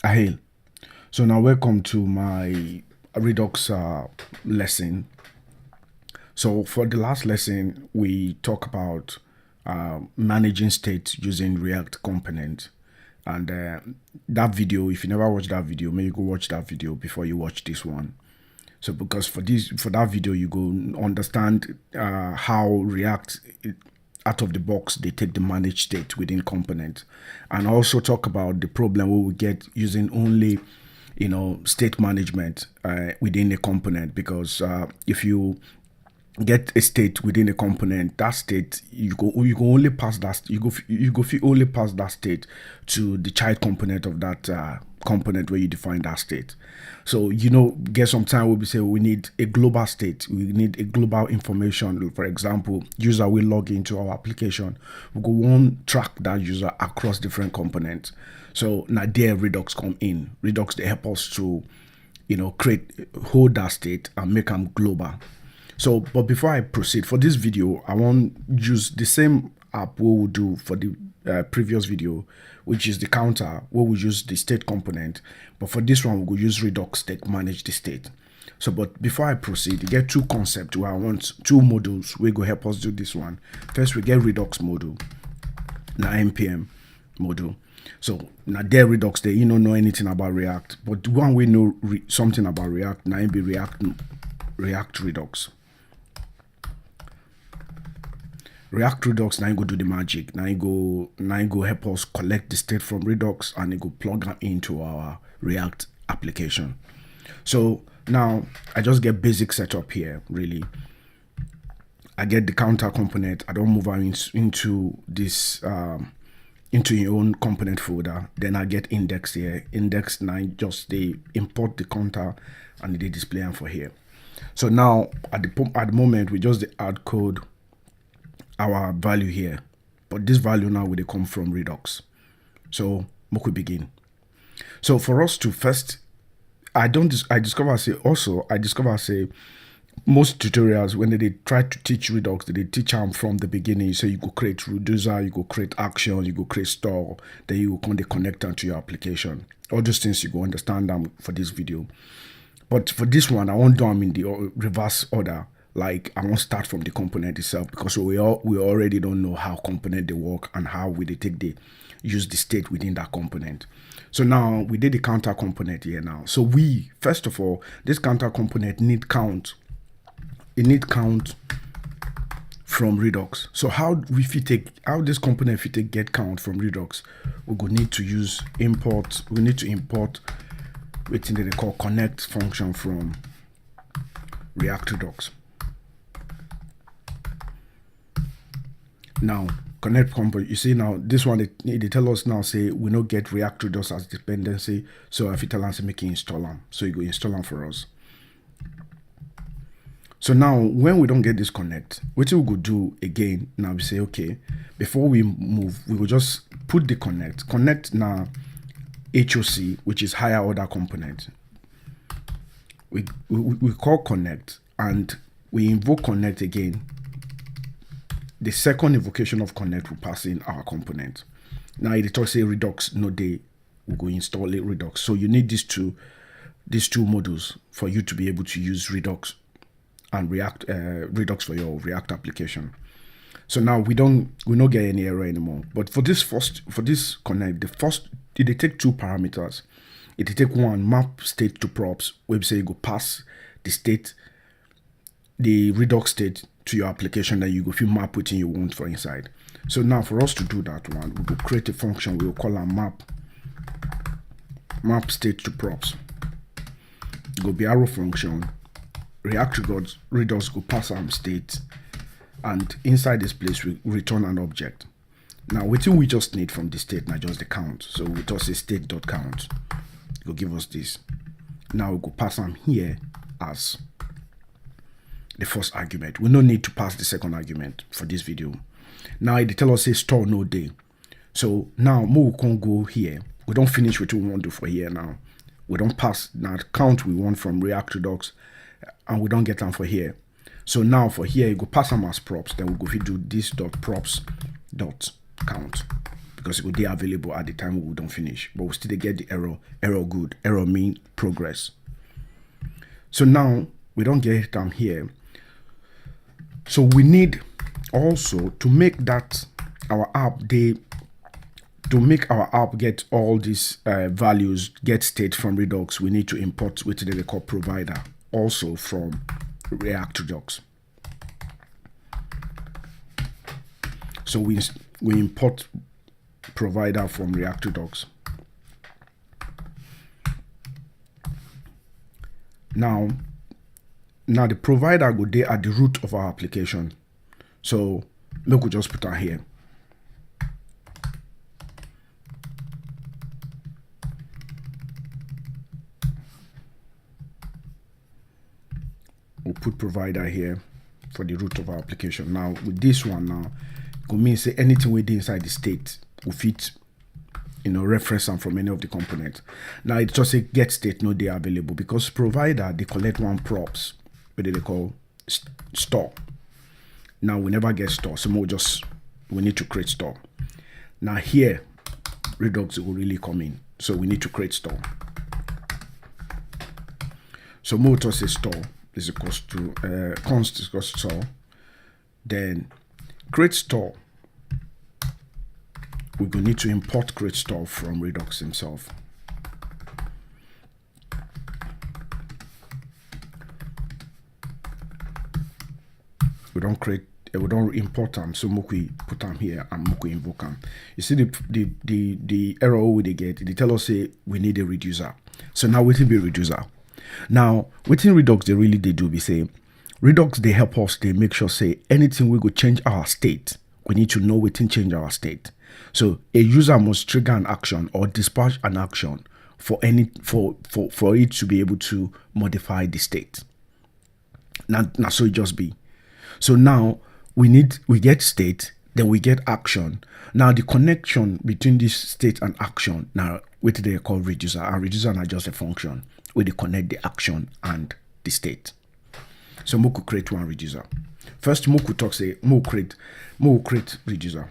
Hail. So now welcome to my Redux lesson. So for the last lesson, we talk about managing state using React component. And that video, if you never watched that video, maybe go watch that video before you watch this one. So because for that video, you go understand how React out of the box they take the managed state within component, and also talk about the problem we will get using only state management within a component, because if you get a state within a component, that state you go only pass that only pass that state to the child component of that component where you define that state. So get some time we'll be saying we need a global state, we need a global information. For example, user will log into our application, we go one track that user across different components. So now there Redux come in. Redux they help us to create hold that state and make them global. So, but before I proceed, for this video, I want use the same app we will do for the previous video, which is the counter, where we use the state component. But for this one, we will use Redux to manage the state. So, but before I proceed, you get two concepts where I want two modules. We go help us do this one. First, we get Redux module, now npm module. So now there Redux, there you don't know anything about React, but the one we know something about React, now it be React Redux. React Redux now you go do the magic. Now you go help us collect the state from Redux and you go plug them into our React application. So now I just get basic setup here. Really, I get the counter component. I don't move them into this into your own component folder. Then I get index here. Index 9 just they import the counter and they display them for here. So now at the moment we just add code our value here, but this value now will come from Redux. So we could begin. So for us to first, I discover say most tutorials when they try to teach Redux, they teach them from the beginning. So you go create reducer, you go create action, you go create store, then you go connect them to your application. All those things you go understand them for this video. But for this one, I won't do them in the reverse order. Like I won't start from the component itself, because we already don't know how component they work and how we use the state within that component. So now we did the counter component here now. So we first of all, this counter component need count. It need count from Redux. So how this component if we take get count from Redux, we go need to use import. We need to import what they call connect function from React Redux. Now connect component, you see now this one they tell us now say we not get React Redux as dependency. So if you tell us make it install them, so you go install them for us. So now when we don't get this connect, what we go do again now, we say okay, before we move we will just put the connect now HOC, which is higher order component. We call connect and we invoke connect again. The second invocation of connect will pass in our component. Now it talks say Redux no day, we go install it Redux. So you need these two modules for you to be able to use Redux and Redux for your React application. So now we don't get any error anymore. But for this connect, they take two parameters. It take one, map state to props, where we say you go pass the state, the Redux state to your application that you go feel map within you want for inside. So now for us to do that one, we will create a function, we will call a map state to props. It go be arrow function, React Redux go pass state, and inside this place we return an object. Now what we just need from the state now just the count. So we just say state.count. It will give us this. Now we go pass them here as the first argument. We no need to pass the second argument for this video. Now it tell us say store no day. So now we can go here. We don't finish what we want to do for here now. We don't pass now count we want from React Redux, and we don't get them for here. So now for here you go pass them as props. Then we go do this dot props dot count, because it will be available at the time we don't finish, but we still get the error good. Error mean progress. So now we don't get them here. So we need also to make that our app to make our app get all these values, get state from Redux, we need to import what they call provider also from React-Redux. So we import provider from React-Redux. Now the provider go there at the root of our application. So look, we just put that here. We'll put provider here for the root of our application. Now with this one now, it could mean say anything we do inside the state will fit, reference them from any of the components. Now it just say get state no they are available, because provider they collect one props, what they call store. Now we never get store, so we need to create store. Now here Redux will really come in, so we need to create store. So more to say store is equals to const is equals to store, then create store. We're going to need to import create store from Redux himself. We don't import them, so we put them here and we invoke them. You see the error we get, they tell us say we need a reducer. So now what will be reducer? Now within Redux they do be say Redux they help us, they make sure say anything we go change our state, we need to know within change our state. So a user must trigger an action or dispatch an action for it to be able to modify the state. Now so it just be. So now we get state, then we get action. Now the connection between this state and action, now what they call reducer, and reducer are just a function where they connect the action and the state. So we could create one reducer. First we could talk say we create reducer.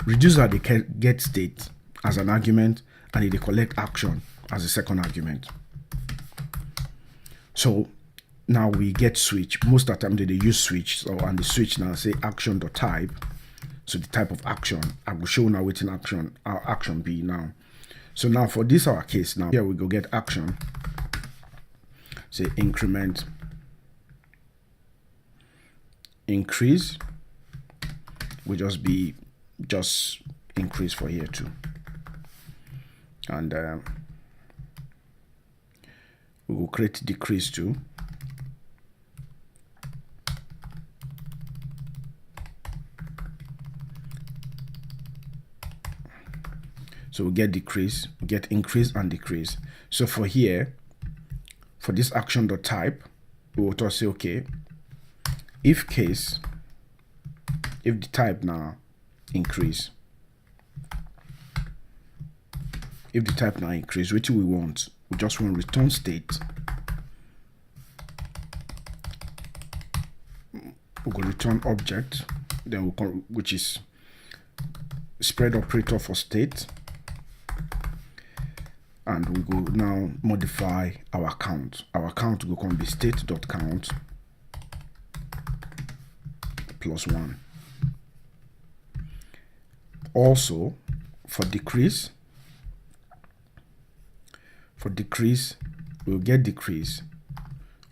Reducer they can get state as an argument and they collect action as a second argument. So now we get switch. Most of the time they use switch. So and the switch now say action.type. So the type of action I will show now within action our action be now. So now for this our case now here we go get action. Say increment increase will just be increase for here too, and we will create decrease too. So we get decrease, we get increase and decrease. So for here, for this action.type, we will just say okay, if the type now increase, if the type now increase, which we want, we just want return state. We go return object, then we call, which is spread operator for state, and we go now modify our count. Our count will come be state.count +1. Also for decrease, we'll get decrease.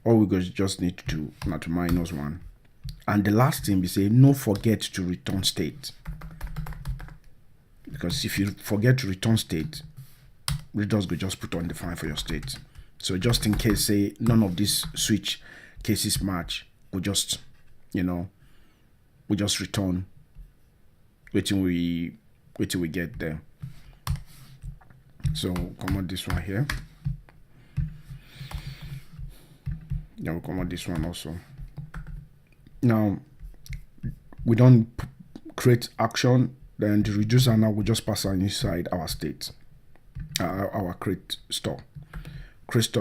All we just need to do now to -1. And the last thing we say, no forget to return state. Because if you forget to return state, Redux will just put undefined for your state. So just in case say none of these switch cases match, we just return waiting we get there. So come on this one here. Then we'll come on this one also. Now we don't create action, then the reducer now will just pass on inside our state, our create store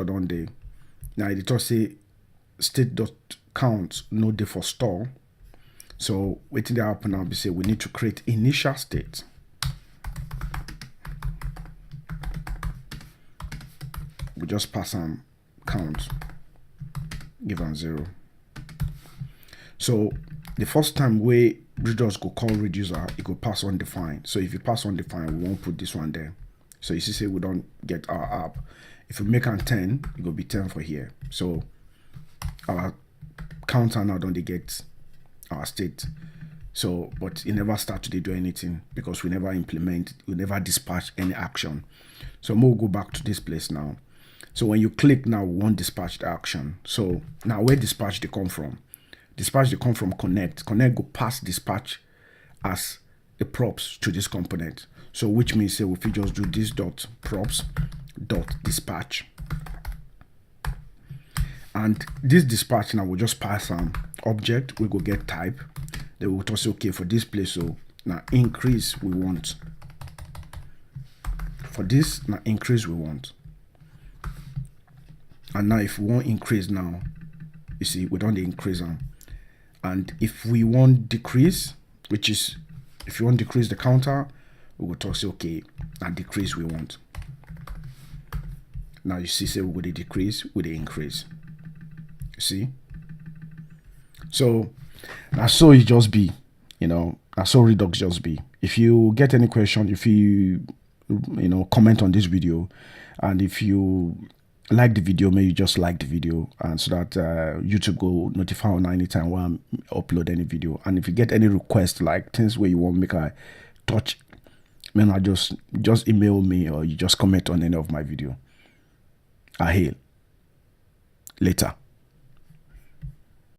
on the. Now it just say state.count no day for store. So waiting there happen now, we say we need to create initial state. We just pass on count, give on 0. So the first time we Redux go call reducer, it go pass on define. So if you pass on define, we won't put this one there. So you see, say we don't get our app. If we make an 10, it will be 10 for here. So our counter now don't they get our state. So, but it never start to do anything because we never implement, we never dispatch any action. So we'll go back to this place now. So when you click now, we want dispatch the action. So now where dispatch they come from? Dispatch they come from connect. Connect go pass dispatch as the props to this component. So which means say if we just do this dot props dot dispatch, and this dispatch now will just pass an object. We go get type. They will just say okay for this place. So now increase we want. For this now increase we want. And now if we want increase now, you see we don't increase them. And if we want decrease, which is if you want decrease the counter, we will talk say okay, and decrease we want. Now you see say we will decrease with the increase. You see? So that's so it just be, that's so Redux just be. If you get any question, if you comment on this video, and if you like the video, maybe you just like the video, and so that YouTube go notify on anytime when I upload any video. And if you get any request like things where you want make I touch, man, I just email me or you just comment on any of my video. I hail later.